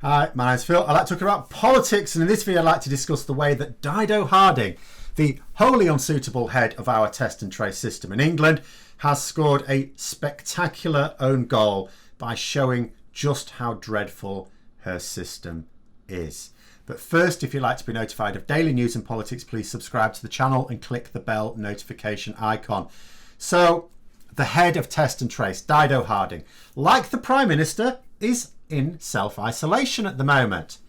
Hi, my name's Phil. I'd like to talk about politics, and in this video I'd like to discuss the way that Dido Harding, the wholly unsuitable head of our test and trace system in England, has scored a spectacular own goal by showing just how dreadful her system is. But first, if you'd like to be notified of daily news and politics, please subscribe to the channel and click the bell notification icon. So, the head of test and trace, Dido Harding, like the Prime Minister, is in self-isolation at the moment.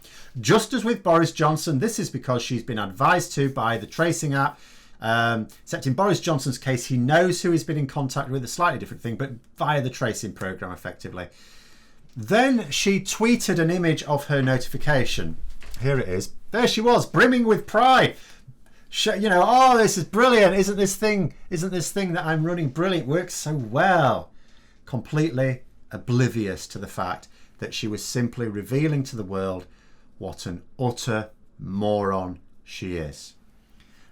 Just as with Boris Johnson, this is because she's been advised to by the tracing app. Except in Boris Johnson's case, he knows who he's been in contact with, a slightly different thing, but via the tracing program effectively. Then she tweeted an image of her notification. Here it is. There she was, brimming with pride. You know, oh, this is brilliant. Isn't this thing that I'm running brilliant? Works so well. Completely oblivious to the fact that she was simply revealing to the world what an utter moron she is.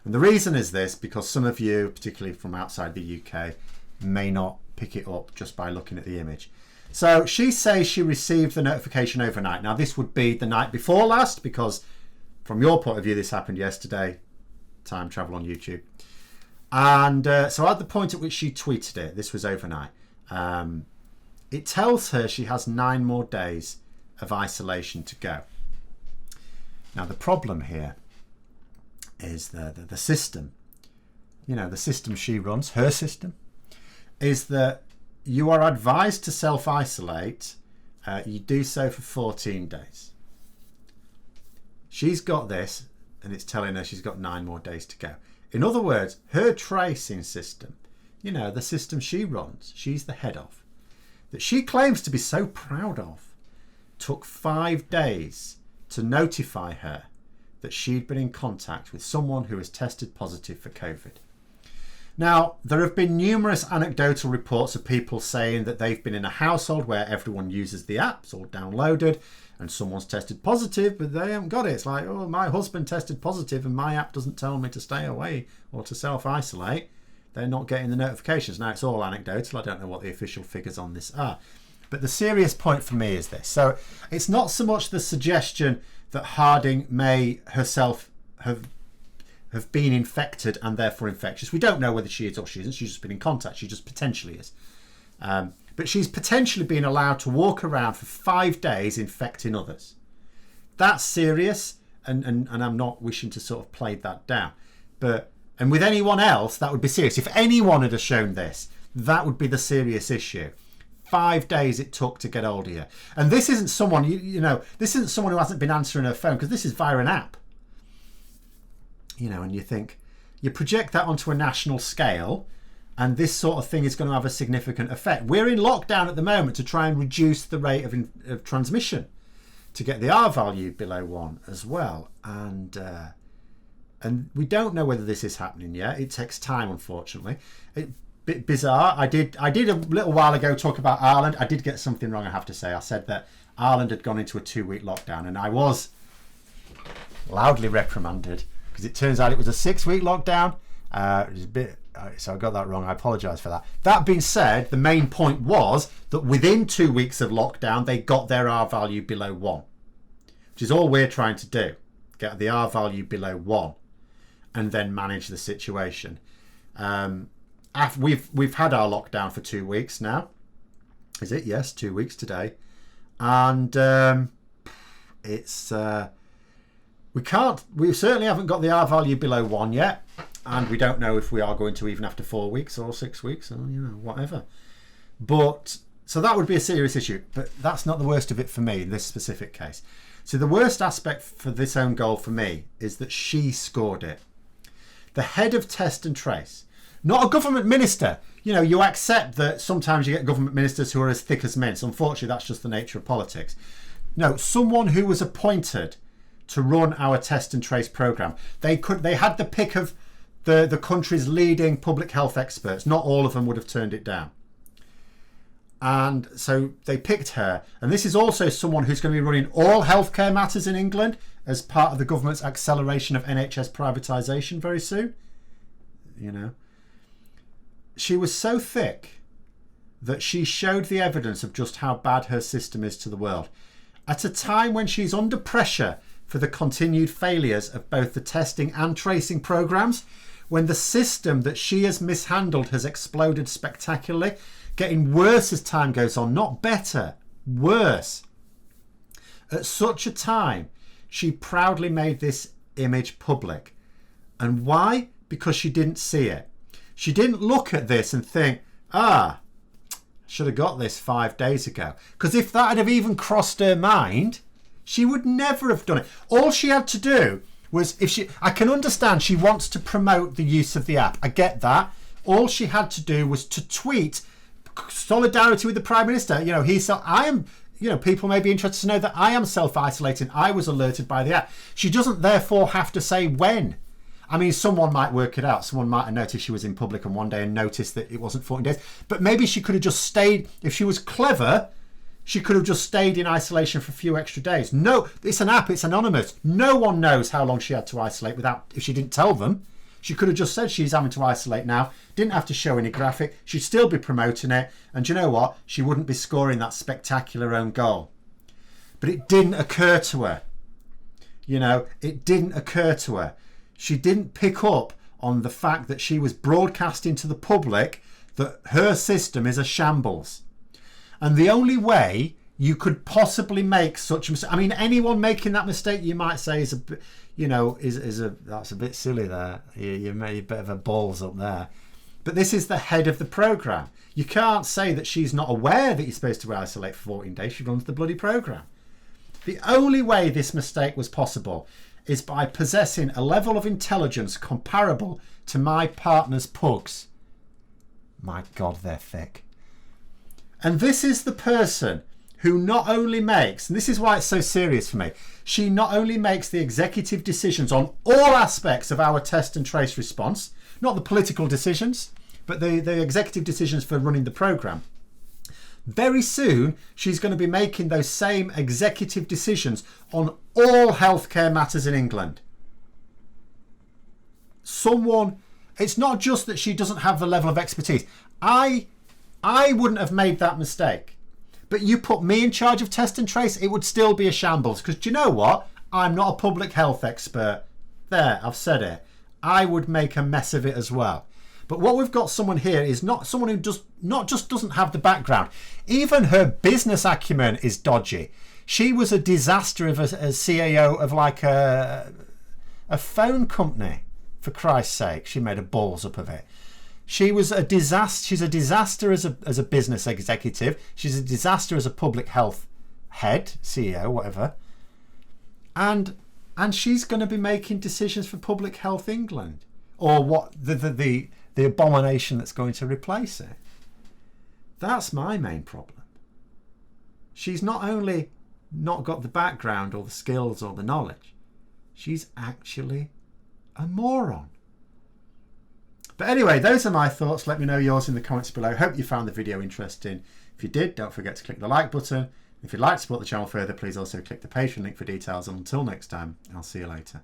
And the reason is this, because some of you, particularly from outside the UK, may not pick it up just by looking at the image. So she says she received the notification overnight. Now this would be the night before last, because from your point of view this happened yesterday. Time travel on YouTube. And so at the point at which she tweeted it, this was overnight, it tells her she has 9 more days of isolation to go. Now the problem here is the system. You know, the system she runs, her system, is that you are advised to self-isolate. You do so for 14 days. She's got this, and it's telling her she's got 9 more days to go. In other words, her tracing system, you know, the system she runs, she's the head of, that she claims to be so proud of, took 5 days to notify her that she'd been in contact with someone who has tested positive for COVID. Now, there have been numerous anecdotal reports of people saying that they've been in a household where everyone uses the app, it's all downloaded, and someone's tested positive, but they haven't got it. It's like, oh, my husband tested positive and my app doesn't tell me to stay away or to self-isolate. They're not getting the notifications. Now, it's all anecdotal. I don't know what the official figures on this are. But the serious point for me is this. So it's not so much the suggestion that Harding may herself have been infected and therefore infectious. We don't know whether she is or she isn't. She's just been in contact. She just potentially is. But she's potentially been allowed to walk around for 5 days infecting others. That's serious, and I'm not wishing to sort of play that down. And with anyone else, that would be serious. If anyone had shown this, that would be the serious issue. 5 days it took to get hold of you. And this isn't someone, you know, this isn't someone who hasn't been answering her phone, because this is via an app. You know, and you think, you project that onto a national scale, and this sort of thing is going to have a significant effect. We're in lockdown at the moment to try and reduce the rate of transmission, to get the R value below 1 as well. And we don't know whether this is happening yet. It takes time, unfortunately. Bit bizarre. I did a little while ago talk about Ireland. I did get something wrong, I have to say. I said that Ireland had gone into a 2-week lockdown, and I was loudly reprimanded because it turns out it was a 6-week lockdown. It was a bit, so I got that wrong. I apologise for that. That being said, the main point was that within 2 weeks of lockdown, they got their R value below 1, which is all we're trying to do. Get the R value below 1 and then manage the situation. We've had our lockdown for 2 weeks now. Is it? Yes, 2 weeks today. And it's we certainly haven't got the R value below 1 yet, and we don't know if we are going to even after 4 weeks or 6 weeks or, you know, whatever. But so that would be a serious issue, but that's not the worst of it for me in this specific case. So the worst aspect for this own goal for me is that she scored it. The head of test and trace, not a government minister. You know, you accept that sometimes you get government ministers who are as thick as mints. Unfortunately, that's just the nature of politics. No, someone who was appointed to run our test and trace program. They had the pick of the country's leading public health experts. Not all of them would have turned it down. And so they picked her. And this is also someone who's going to be running all healthcare matters in England as part of the government's acceleration of NHS privatisation very soon. You know, she was so thick that she showed the evidence of just how bad her system is to the world. at a time when she's under pressure for the continued failures of both the testing and tracing programs, when the system that she has mishandled has exploded spectacularly, getting worse as time goes on, not better, worse. At such a time, she proudly made this image public. And why? Because she didn't see it. She didn't look at this and think, should have got this 5 days ago. Because if that had have even crossed her mind, she would never have done it. All she had to do was, I can understand she wants to promote the use of the app. I get that. All she had to do was to tweet solidarity with the Prime Minister. People may be interested to know that I am self-isolating. I was alerted by the app. She doesn't therefore have to say when. I mean, someone might work it out. Someone might have noticed she was in public on one day and noticed that it wasn't 14 days. But maybe she could have just stayed. If she was clever, she could have just stayed in isolation for a few extra days. No, it's an app. It's anonymous. No one knows how long she had to isolate if she didn't tell them. She could have just said she's having to isolate now. Didn't have to show any graphic. She'd still be promoting it. And you know what? She wouldn't be scoring that spectacular own goal. But it didn't occur to her. It didn't occur to her. She didn't pick up on the fact that she was broadcasting to the public that her system is a shambles. And the only way you could possibly make such a mistake, I mean, anyone making that mistake, you might say is a bit, that's a bit silly there. You made a bit of a balls up there. But this is the head of the programme. You can't say that she's not aware that you're supposed to isolate for 14 days. She runs the bloody programme. The only way this mistake was possible is by possessing a level of intelligence comparable to my partner's pugs. My God, they're thick. And this is the person who not only makes, and this is why it's so serious for me, she not only makes the executive decisions on all aspects of our test and trace response, not the political decisions, but the executive decisions for running the programme. Very soon, she's going to be making those same executive decisions on all healthcare matters in England. It's not just that she doesn't have the level of expertise. I wouldn't have made that mistake. But you put me in charge of test and trace, it would still be a shambles. Because do you know what? I'm not a public health expert. There, I've said it. I would make a mess of it as well. But what we've got someone here is not someone who not just doesn't have the background. Even her business acumen is dodgy. She was a disaster of a CAO of like a phone company, for Christ's sake. She made a balls up of it. She was a disaster. She's a disaster as a business executive. She's a disaster as a public health head, CEO, whatever. And she's going to be making decisions for Public Health England, or what the abomination that's going to replace it. That's my main problem. She's not only not got the background or the skills or the knowledge, she's actually a moron. But anyway, those are my thoughts. Let me know yours in the comments below. Hope you found the video interesting. If you did, don't forget to click the like button. If you'd like to support the channel further, please also click the Patreon link for details. And until next time, I'll see you later.